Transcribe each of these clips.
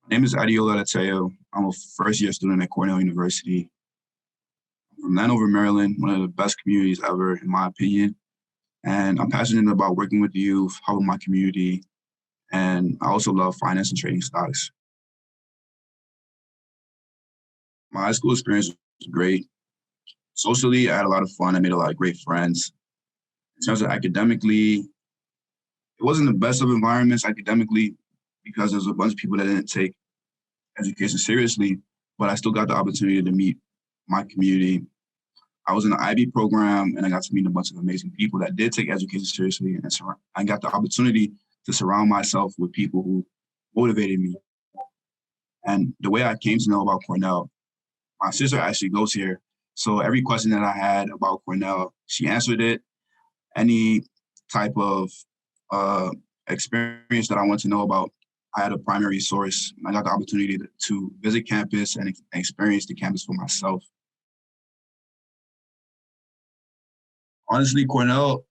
My name is Adeolu. I'm a first-year student at Cornell University. I'm from Landover, Maryland, one of the best communities ever, in my opinion. And I'm passionate about working with the youth, helping my community, and I also love finance and trading stocks. My high school experience was great. Socially, I had a lot of fun. I made a lot of great friends. In terms of academically, it wasn't the best of environments academically because there's a bunch of people that didn't take education seriously, but I still got the opportunity to meet my community. I was in the IB program and I got to meet a bunch of amazing people that did take education seriously. And I got the opportunity to surround myself with people who motivated me. And the way I came to know about Cornell, my sister actually goes here. So every question that I had about Cornell, she answered it. Any type of uh, experience that I want to know about, I had a primary source. I got the opportunity to visit campus and experience the campus for myself. Honestly, Cornell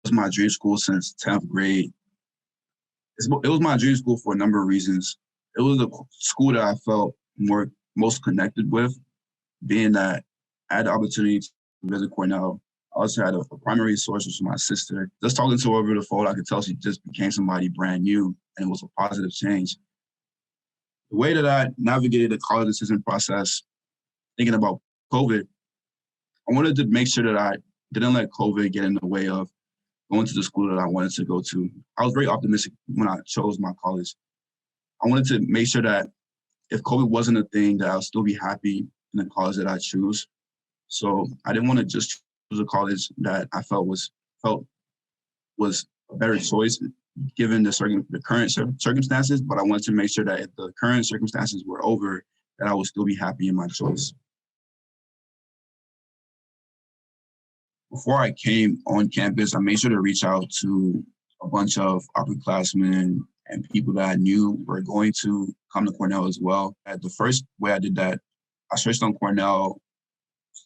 was my dream school since 10th grade. It was my dream school for a number of reasons. It was the school that I felt most connected with, being that I had the opportunity to visit Cornell. I also had a primary source, which was my sister. Just talking to her over the phone, I could tell she just became somebody brand new, and it was a positive change. The way that I navigated the college decision process, thinking about COVID, I wanted to make sure that I didn't let COVID get in the way of going to the school that I wanted to go to. I was very optimistic when I chose my college. I wanted to make sure that if COVID wasn't a thing, that I'll still be happy in the college that I choose. So I didn't want to just choose a college that I felt was a better choice given the current circumstances, but I wanted to make sure that if the current circumstances were over, that I would still be happy in my choice. Before I came on campus, I made sure to reach out to a bunch of upperclassmen and people that I knew were going to come to Cornell as well. The first way I did that, I searched on Cornell,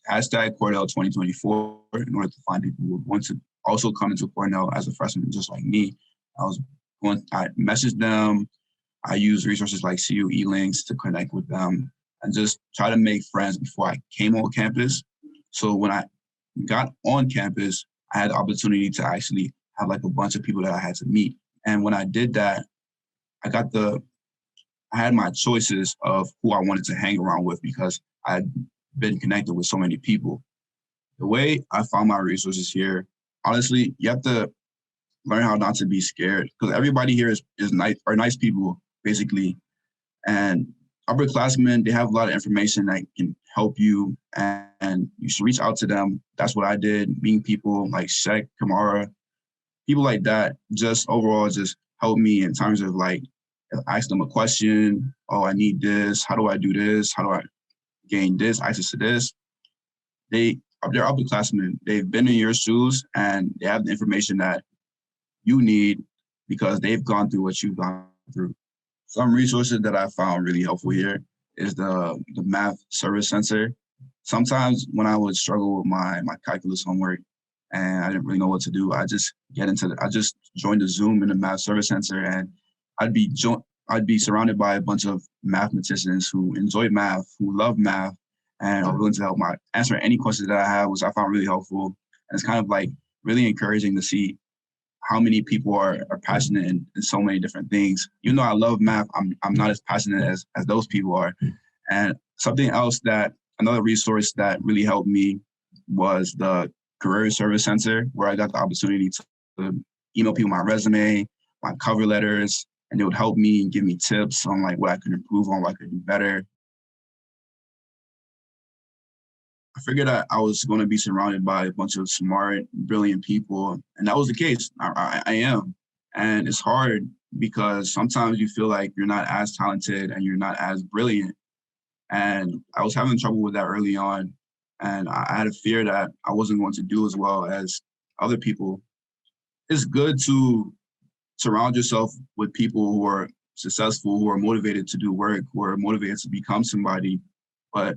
hashtag Cornell 2024, in order to find people who would want to also come into Cornell as a freshman, just like me. I messaged them. I used resources like CU eLinks to connect with them and just try to make friends before I came on campus. So when I got on campus, I had the opportunity to actually have like a bunch of people that I had to meet. And when I did that, I had my choices of who I wanted to hang around with because I had been connected with so many people. The way I found my resources here, honestly, you have to learn how not to be scared because everybody here is nice people, basically. And upperclassmen, they have a lot of information that can help you and you should reach out to them. That's what I did, meeting people like Shek, Kamara, people like that, just overall just help me in terms of like, ask them a question. Oh, I need this. How do I do this? How do I gain this, access to this? They're upperclassmen. They've been in your shoes and they have the information that you need because they've gone through what you've gone through. Some resources that I found really helpful here is the math service center. Sometimes when I would struggle with my calculus homework and I didn't really know what to do, I just joined the Zoom in the math service center and I'd be surrounded by a bunch of mathematicians who enjoy math, who love math, and are willing to help answer any questions that I have, which I found really helpful. And it's kind of like really encouraging to see how many people are passionate in so many different things. Even though I love math, I'm not as passionate as those people are. And another resource that really helped me was the Career Service Center, where I got the opportunity to email people my resume, my cover letters, and they would help me and give me tips on like what I could improve on, what I could do better. I figured that I was going to be surrounded by a bunch of smart, brilliant people, and that was the case. I am. And it's hard because sometimes you feel like you're not as talented and you're not as brilliant. And I was having trouble with that early on. And I had a fear that I wasn't going to do as well as other people. It's good to surround yourself with people who are successful, who are motivated to do work, who are motivated to become somebody. But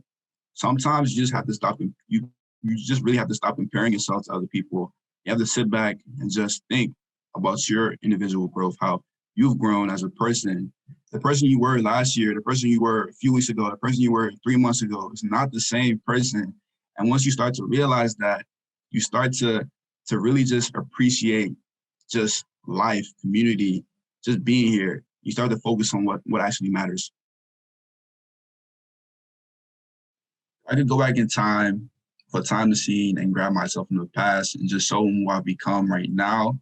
sometimes you just have to stop. You just really have to stop comparing yourself to other people. You have to sit back and just think about your individual growth, how you've grown as a person, the person you were last year, the person you were a few weeks ago, the person you were 3 months ago is not the same person. And once you start to realize that, you start to really just appreciate just life, community, just being here. You start to focus on what actually matters. I could go back in time for time machine and grab myself from the past and just show him who I've become right now.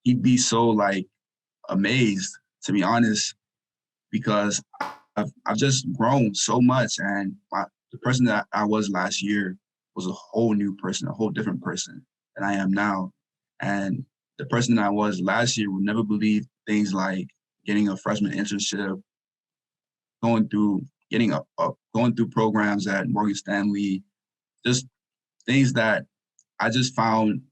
He'd be so like amazed, to be honest, because I've just grown so much, and the person that I was last year was a whole new person, a whole different person than I am now. And the person that I was last year would never believe things like getting a freshman internship, going through going through programs at Morgan Stanley, just things that I just found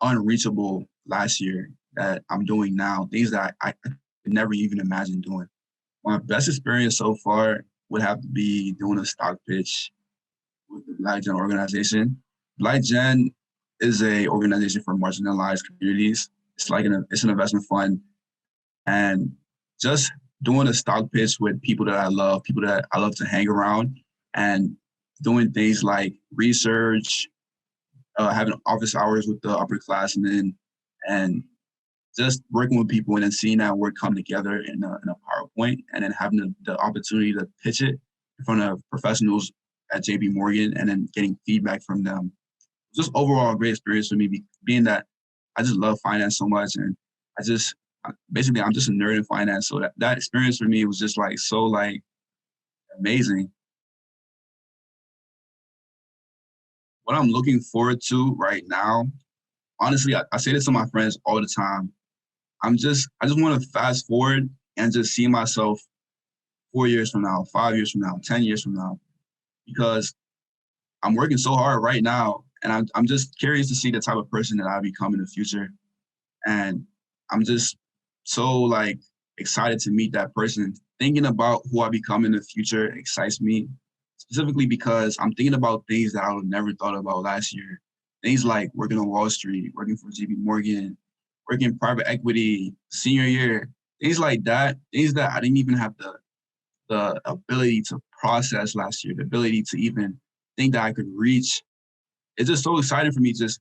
unreachable last year that I'm doing now, things that I could never even imagine doing. My best experience so far would have to be doing a stock pitch with the Black Gen organization. Black Gen is a organization for marginalized communities. It's like it's an investment fund, and just doing a stock pitch with people that I love, people that I love to hang around, and doing things like research, having office hours with the upperclassmen, and just working with people and then seeing that work come together in a PowerPoint, and then having the opportunity to pitch it in front of professionals at JP Morgan and then getting feedback from them. Just overall a great experience for me, being that I just love finance so much, and basically I'm just a nerd in finance. So that experience for me was just like so like amazing. What I'm looking forward to right now, honestly, I say this to my friends all the time. I just want to fast forward and just see myself 4 years from now, 5 years from now, 10 years from now, because I'm working so hard right now, and I'm just curious to see the type of person that I become in the future. And I'm just so like excited to meet that person. Thinking about who I become in the future excites me, specifically because I'm thinking about things that I would never thought about last year. Things like working on Wall Street, working for JP Morgan, working in private equity, senior year, things like that, things that I didn't even have the ability to process last year, the ability to even think that I could reach. It's just so exciting for me, just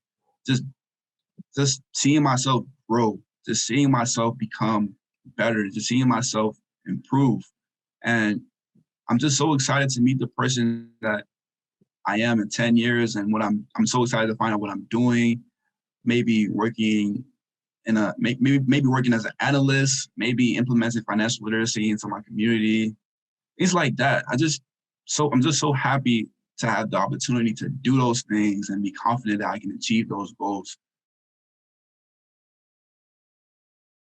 seeing myself grow, just seeing myself become better, just seeing myself improve. And I'm just so excited to meet the person that I am in 10 years, and I'm so excited to find out what I'm doing, maybe working maybe working as an analyst, maybe implementing financial literacy into my community. Things like that. I'm just so happy to have the opportunity to do those things and be confident that I can achieve those goals.